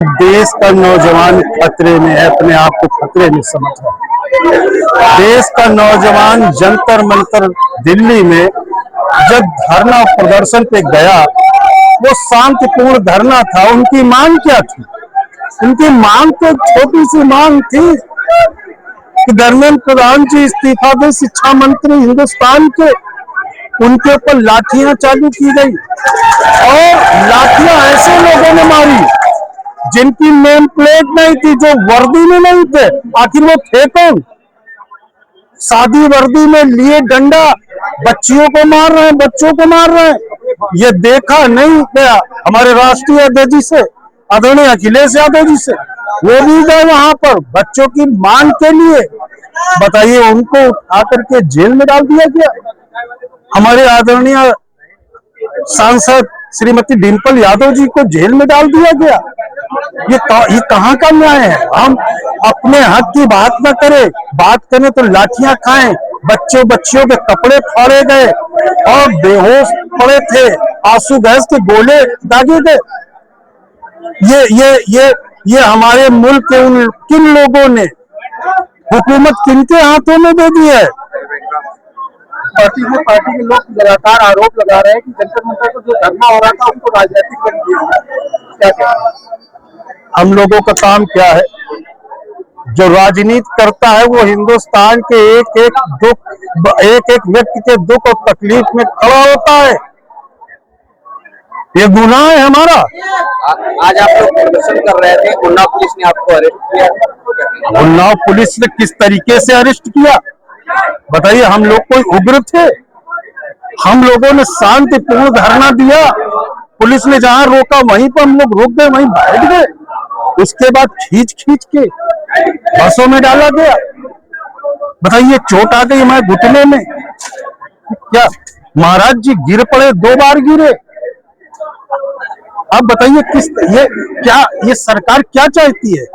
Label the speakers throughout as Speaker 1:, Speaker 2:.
Speaker 1: देश का नौजवान खतरे में है, अपने आप को खतरे में समझ रहा है। देश का नौजवान जंतर मंतर दिल्ली में जब धरना प्रदर्शन पे गया, वो शांतिपूर्ण धरना था। उनकी मांग क्या थी? उनकी मांग तो छोटी सी मांग थी कि धर्मेंद्र प्रधान जी इस्तीफा दें, शिक्षा मंत्री हिंदुस्तान के। उनके ऊपर लाठियां चालू की गई और लाठियां ऐसे लोगों ने मारी जिनकी नेम प्लेट नहीं थी, जो वर्दी में नहीं थे। आखिर वो थे कौन? सादी वर्दी में लिए डंडा बच्चियों को मार रहे हैं, बच्चों को मार रहे हैं। ये देखा नहीं गया हमारे राष्ट्रीय अध्यक्ष जी से, आदरणीय अखिलेश यादव जी से। वो भी गए वहां पर बच्चों की मांग के लिए। बताइए, उनको उठा करके जेल में डाल दिया गया। हमारे आदरणीय सांसद श्रीमती डिम्पल यादव जी को जेल में डाल दिया गया। ये कहाँ का न्याय है? हम अपने हक की बात न करें, बात करें तो लाठियां खाएं। बच्चियों के कपड़े फाड़े गए और बेहोश पड़े थे, आंसू गैस के गोले दागे गए। ये हमारे मुल्क के उन किन लोगों ने, हुकूमत किनके हाथों में दे दी है?
Speaker 2: पार्टी के लोग लगातार आरोप लगा रहे हैं कि जंतर मंतर को जो धरना हो रहा था उनको राजनीतिक बन दिया। क्या
Speaker 1: हम लोगों का काम क्या है? जो राजनीति करता है वो हिंदुस्तान के एक एक व्यक्ति के दुख और तकलीफ में खड़ा होता है। ये गुनाह है हमारा।
Speaker 2: आज आप लोग प्रदर्शन कर रहे थे, उन्नाव पुलिस ने आपको अरेस्ट किया।
Speaker 1: उन्नाव पुलिस ने किस तरीके से अरेस्ट किया बताइए? हम लोग कोई उग्र थे? हम लोगों ने शांतिपूर्ण धरना दिया, पुलिस ने जहां रोका वहीं पर हम लोग रुक गए, वहीं बैठ गए। उसके बाद खींच के बसों में डाला गया। बताइए, चोट आ गई हमारे घुटने में। क्या महाराज जी गिर पड़े, 2 बार गिरे। अब बताइए ये सरकार क्या चाहती है?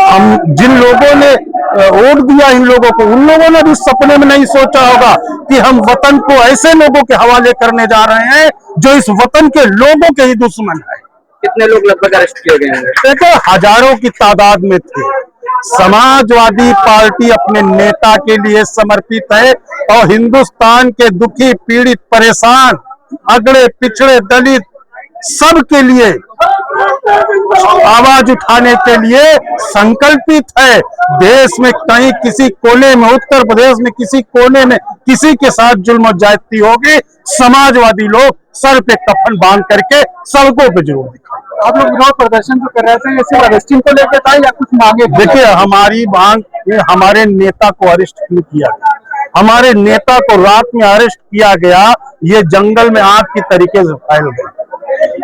Speaker 1: हम जिन लोगों ने वोट दिया इन लोगों को, उन लोगों ने भी सपने में नहीं सोचा होगा कि हम वतन को ऐसे लोगों के हवाले करने जा रहे हैं जो इस वतन के लोगों के ही दुश्मन है।
Speaker 2: कितने लोग लगभग अरेस्ट किए गए हैं?
Speaker 1: देखो, हजारों की तादाद में थे। समाजवादी पार्टी अपने नेता के लिए समर्पित है और हिंदुस्तान के दुखी, पीड़ित, परेशान, अगड़े पिछड़े, दलित सबके लिए आवाज उठाने के लिए संकल्पित है। देश में कहीं किसी कोने में, उत्तर प्रदेश में किसी कोने में किसी के साथ जुल्म और ज्यादती होगी, समाजवादी लोग सर पे कफन बांध करके सड़कों पे जरूर दिखाएंगे।
Speaker 2: आप लोग विरोध प्रदर्शन जो कर रहे थे, ये सिर्फ अरेस्टिंग को लेकर था या कुछ मांगे?
Speaker 1: देखिए, हमारी मांग, हमारे नेता को अरेस्ट क्यों किया गया? हमारे नेता को रात में अरेस्ट किया गया, ये जंगल में आग की तरीके से फैल गया।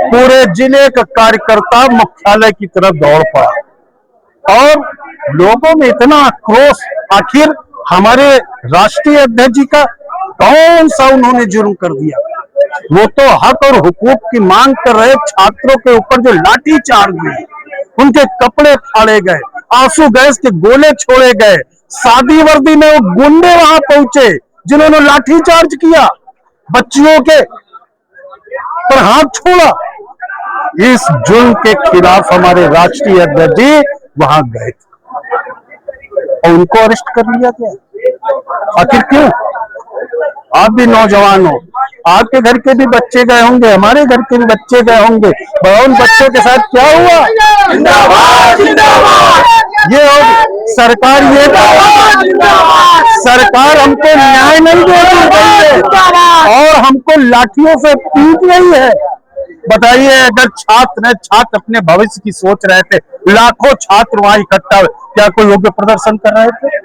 Speaker 1: पूरे जिले का कार्यकर्ता मुख्यालय की तरफ दौड़ पड़ा और लोगों में इतना आक्रोश। आखिर हमारे राष्ट्रीय अध्यक्ष जी का कौन सा उन्होंने जुर्म कर दिया? वो तो हक और हुकूक की मांग कर रहे छात्रों के ऊपर जो लाठी चार्ज हुई, उनके कपड़े फाड़े गए, आंसू गैस के गोले छोड़े गए। सादी वर्दी में वो गुंडे वहां पहुंचे जिन्होंने लाठी चार्ज किया, बच्चियों के पर हाथ छोड़ा। इस जुल्म के खिलाफ हमारे राष्ट्रीय अध्यक्ष जी वहां गए थे और उनको अरेस्ट कर लिया गया। आखिर क्यों? आप भी नौजवान हो, आपके घर के भी बच्चे गए होंगे, हमारे घर के भी बच्चे गए होंगे। उन बच्चों के साथ क्या हुआ? जिंदाबाद जिंदाबाद। ये सरकार, ये सरकार हमको न्याय नहीं दे रही है और हमको लाठियों से पीट रही है। बताइए, अगर छात्र अपने भविष्य की सोच रहे थे, लाखों छात्र वहां इकट्ठा, क्या कोई योग्य प्रदर्शन कर रहे थे?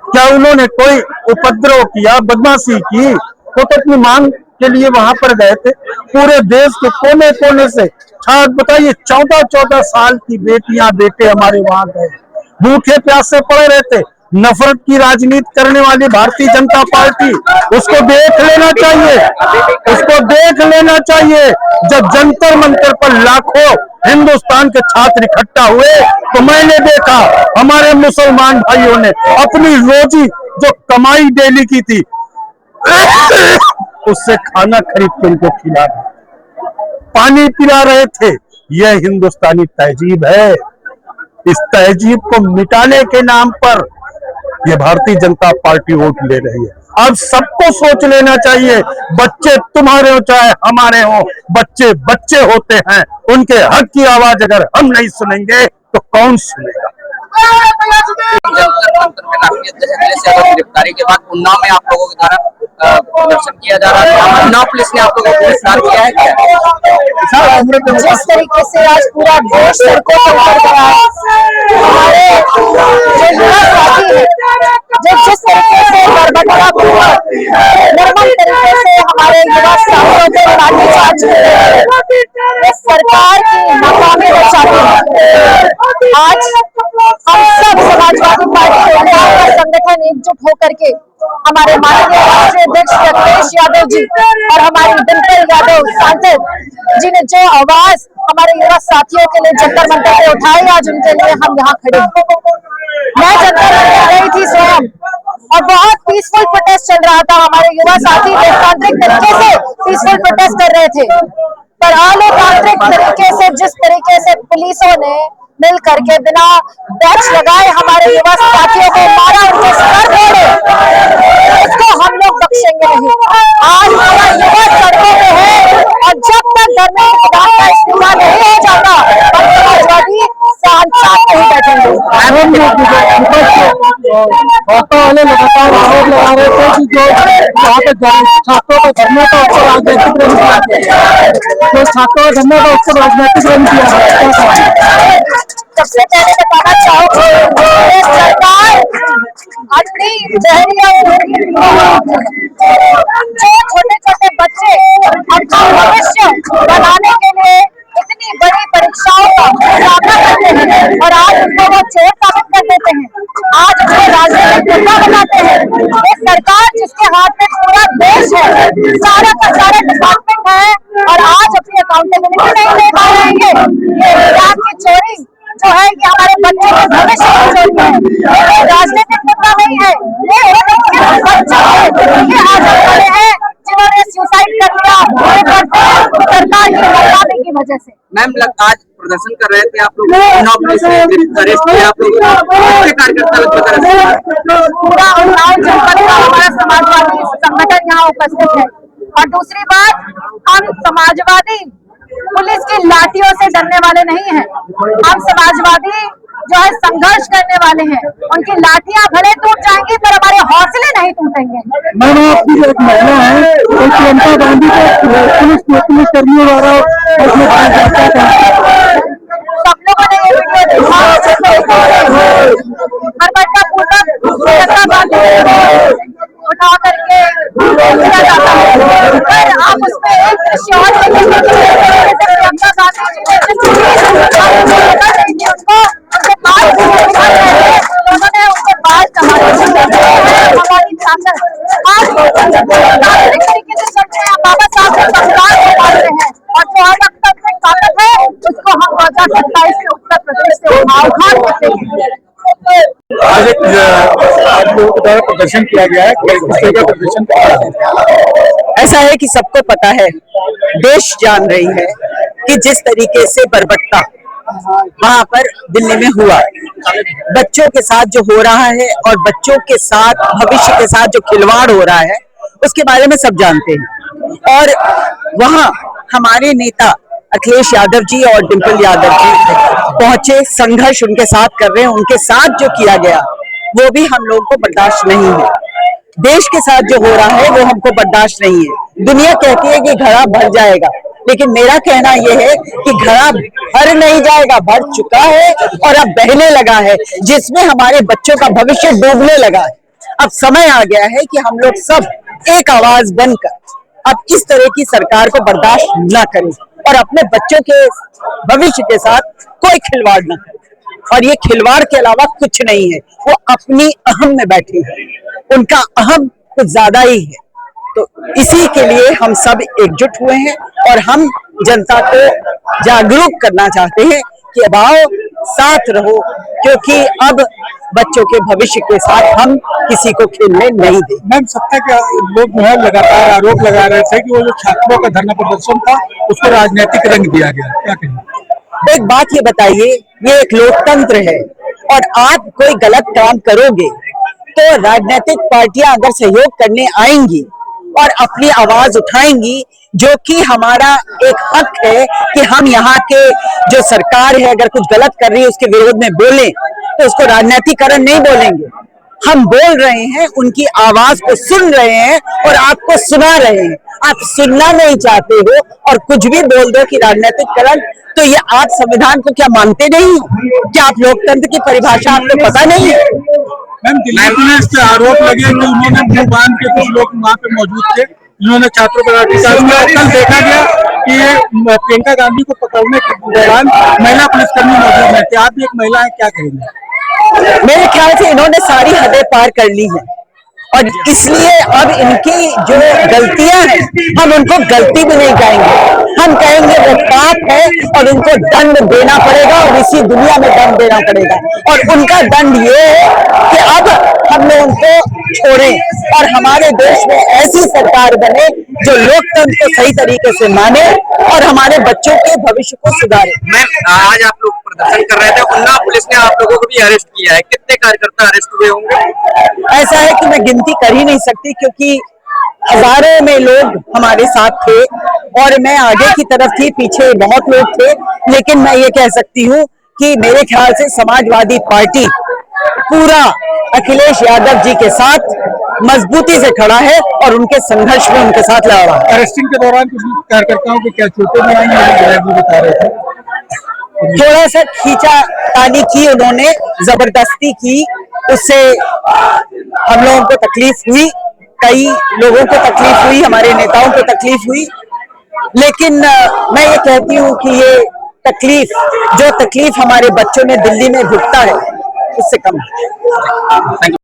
Speaker 1: क्या उन्होंने कोई उपद्रव किया, बदमाशी की? वो तो अपनी मांग के लिए वहां पर गए थे। पूरे देश के कोने कोने से छात्र, बताइए, 14-14 साल की बेटियां बेटे हमारे वहां गए, भूखे प्यासे पड़े रहते। नफरत की राजनीति करने वाली भारतीय जनता पार्टी, उसको देख लेना चाहिए, उसको देख लेना चाहिए। जब जंतर मंतर पर लाखों हिंदुस्तान के छात्र इकट्ठा हुए तो मैंने देखा हमारे मुसलमान भाइयों ने अपनी रोजी जो कमाई डेली की थी उससे खाना खरीद के उनको खिला, पानी पिला रहे थे, यह हिंदुस्तानी तहजीब है। इस तहजीब को मिटाने के नाम पर ये भारतीय जनता पार्टी वोट ले रही है। अब सबको सोच लेना चाहिए, बच्चे तुम्हारे हो चाहे हमारे हो, बच्चे बच्चे होते हैं, उनके हक की आवाज अगर हम नहीं सुनेंगे तो कौन सुनेगा।
Speaker 3: गिरफ्तारी के बाद उन्नाव में आप लोगों के द्वारा प्रदर्शन किया जा रहा है, उन्नाव पुलिस ने आप लोगों को गिरफ्तार किया है क्या?
Speaker 4: जिस तरीके से आज पूरा देश सड़कों पर उतर गया है, हमारे जो युवा साथी है, जिस तरीके से बर्बरतापूर्वक निर्मम तरीके से हमारे युवा साथियों को लाठीचार्ज कर रहे हैं, ये सरकार की नाकामी दर्शाती है। आज हम सब समाजवादी पार्टी के संगठन एकजुट होकर के हमारे माननीय राष्ट्रीय अध्यक्ष अखिलेश यादव जी और हमारी डिम्पल यादव सांसद जी ने जो आवाज हमारे युवा साथियों के लिए जंतर मंतर पे उठाई, आज उनके लिए हम यहाँ खड़े हैं। मैं जंतर मंतर गई थी स्वयं और बहुत पीसफुल प्रोटेस्ट चल रहा था। हमारे युवा साथी लोकतांत्रिक तरीके से पीसफुल प्रोटेस्ट कर रहे थे, पर अलोकतांत्रिक तरीके से जिस तरीके से पुलिसों ने मिल करके बिना बैच लगाए हमारे युवा साथियों को मारा, उनके सर फोड़े, इसको हम लोग बख्शेंगे नहीं। आज हमारा युवा सड़कों पे है और जब तक धर्मेंद्र प्रधान का इस्तीफा नहीं हो जाता हम समाजवादी साथ नहीं बैठेंगे।
Speaker 2: वाले लगातार आरोप लगा रहे थे कि जो वहाँ पे छात्रों का धरना था उसको राजनीतिक रंग दिया गया, जो छात्रों का धरना था उसको राजनीतिक रंग दिया गया।
Speaker 4: सबसे पहले बताना चाहूंगी सरकार अपनी जो छोटे छोटे बच्चे अपना भविष्य बनाने के लिए इतनी बड़ी परीक्षाओं का सामना करते हैं और आज उनको वो चोर साबित कर देते हैं, आज उसको राजनीतिक मुद्दा बनाते हैं। ये सरकार जिसके हाथ में पूरा देश है, सारा का सारा डिपार्टमेंट है और आज अपनी अकाउंटेबिलिटी नहीं ले पा रहे हैं। ये एग्जाम की चोरी जो है कि हमारे बच्चों के भविष्य की चोरी है, ये राजनीतिक मुद्दा नहीं है, ये बच्चे आज खड़े हैं जिन्होंने सुसाइड कर लिया सरकार की नाकामी की वजह से।
Speaker 3: मैम आज प्रदर्शन कर रहे थे आप लोग, उन्नाव पुलिस ने अरेस्ट किया आप लोग, कार्यकर्ता
Speaker 4: पूरा उन्नाव जनपद का हमारा समाजवादी संगठन यहाँ उपस्थित है। और दूसरी बात, हम समाजवादी पुलिस की लाठियों से डरने वाले नहीं हैं, हम समाजवादी जो है संघर्ष करने वाले हैं। उनकी लाठियां भले टूट जाएंगी पर हमारे हौसले नहीं टूटेंगे।
Speaker 2: मैम आपकी एक महिला है, प्रियंका गांधी को पुलिस कर्मियों द्वारा
Speaker 4: सब लोगों ने ये वीडियो देखा, बर्बरतापूर्वक प्रियंका गांधी उठा करके किया जाता है। पर आप उसमें एक दृश्य और देखेंगे, प्रियंका गांधी जी ने उनको उनके बाल उन्होंने उनके बाल हमारी ताकत आज नागरिक तरीके से चलते हैं, बाबा साहब के संविधान को मानते हैं और जो लोकतांत्रिक ताकत है उसको हम 2027 में उत्तर प्रदेश से उद्धार करते हैं।
Speaker 2: आज एक आप लोगों द्वारा प्रदर्शन किया गया है, प्रदर्शन
Speaker 5: ऐसा है कि सबको पता है, देश जान रही है कि जिस तरीके से बर्बरता वहां पर दिल्ली में हुआ, बच्चों के साथ जो हो रहा है और बच्चों के साथ भविष्य के साथ जो खिलवाड़ हो रहा है उसके बारे में सब जानते हैं। और वहां हमारे नेता अखिलेश यादव जी और डिम्पल यादव जी पहुंचे, संघर्ष उनके साथ कर रहे हैं, उनके साथ जो किया गया वो भी हम लोगों को बर्दाश्त नहीं है। देश के साथ जो हो रहा है वो हमको बर्दाश्त नहीं है। दुनिया कहती है कि घड़ा भर जाएगा, लेकिन मेरा कहना यह है कि घड़ा भर नहीं जाएगा, भर चुका है और अब बहने लगा है, जिसमें हमारे बच्चों का भविष्य डूबने लगा है। अब समय आ गया है कि हम लोग सब एक आवाज बनकर अब इस तरह की सरकार को बर्दाश्त न करें और अपने बच्चों के भविष्य के साथ कोई खिलवाड़ न करें। और ये खिलवाड़ के अलावा कुछ नहीं है, वो अपनी अहम में बैठी है, उनका अहम कुछ ज्यादा ही है। तो इसी के लिए हम सब एकजुट हुए हैं और हम जनता को जागरूक करना चाहते हैं कि अब आओ साथ रहो, क्योंकि अब बच्चों के भविष्य के साथ हम किसी को खेलने नहीं दें।
Speaker 2: मैम सत्ता के लोग जो है लगातार आरोप लगा रहे थे कि वो जो छात्रों का धरना प्रदर्शन था उसको राजनीतिक रंग दिया गया, क्या कहेंगे?
Speaker 5: एक बात ये बताइए, ये एक लोकतंत्र है और आप कोई गलत काम करोगे तो राजनीतिक पार्टियां अगर सहयोग करने आएंगी और अपनी आवाज उठाएंगी, जो कि हमारा एक हक है कि हम यहाँ के जो सरकार है अगर कुछ गलत कर रही है उसके विरोध में बोलें, तो उसको राजनीतिकरण नहीं बोलेंगे। हम बोल रहे हैं, उनकी आवाज को सुन रहे हैं और आपको सुना रहे हैं। आप सुनना नहीं चाहते हो और कुछ भी बोल दो कि राजनीतिकरण, तो ये आप संविधान को क्या मानते नहीं हो? क्या आप लोकतंत्र की परिभाषा आपको पता नहीं है?
Speaker 2: मैम, दिल्ली पुलिस पे आरोप लगे कि उन्होंने मुंह बांध के, कुछ लोग वहाँ पे मौजूद थे जिन्होंने छात्रों पर लाठीचार्ज किया। कल देखा गया कि ये प्रियंका गांधी को पकड़ने के दौरान महिला पुलिसकर्मी मौजूद है। आप भी एक महिला है, क्या करेंगे?
Speaker 5: मेरे ख्याल से इन्होंने सारी हदें पार कर ली हैं और इसलिए अब इनकी जो गलतियां हैं हम उनको गलती भी नहीं कहेंगे, हम कहेंगे वो पाप है और उनको दंड देना पड़ेगा और इसी दुनिया में दंड देना पड़ेगा। और उनका दंड ये है कि अब हम लोग उनको छोड़ें और हमारे देश में ऐसी सरकार बने जो लोकतंत्र को सही तरीके से माने और हमारे बच्चों के भविष्य को सुधारे।
Speaker 3: मैम, आज आप लोग प्रदर्शन कर रहे थे, उन्नाव पुलिस ने आप लोगों को भी अरेस्ट किया है, कितने कार्यकर्ता अरेस्ट हुए होंगे?
Speaker 5: ऐसा है कि मैं गिनती कर ही नहीं सकती क्योंकि हजारों में लोग हमारे साथ थे और मैं आगे की तरफ थी, पीछे बहुत लोग थे, लेकिन मैं ये कह सकती हूँ कि मेरे ख्याल से समाजवादी पार्टी पूरा अखिलेश यादव जी के साथ मजबूती से खड़ा है और उनके संघर्ष में उनके साथ लड़ रहा है।
Speaker 2: अरेस्टिंग के दौरान कुछ कार्यकर्ताओं को क्या चोटें भी आई हैं, बता रहे थे?
Speaker 5: थोड़ा सा खींचा तानी की उन्होंने, जबरदस्ती की, उससे हम लोगों को तकलीफ हुई, कई लोगों को तकलीफ हुई, हमारे नेताओं को तकलीफ हुई, लेकिन मैं ये कहती हूँ कि ये तकलीफ, जो तकलीफ हमारे बच्चों ने दिल्ली में भुगता है, उससे कम है।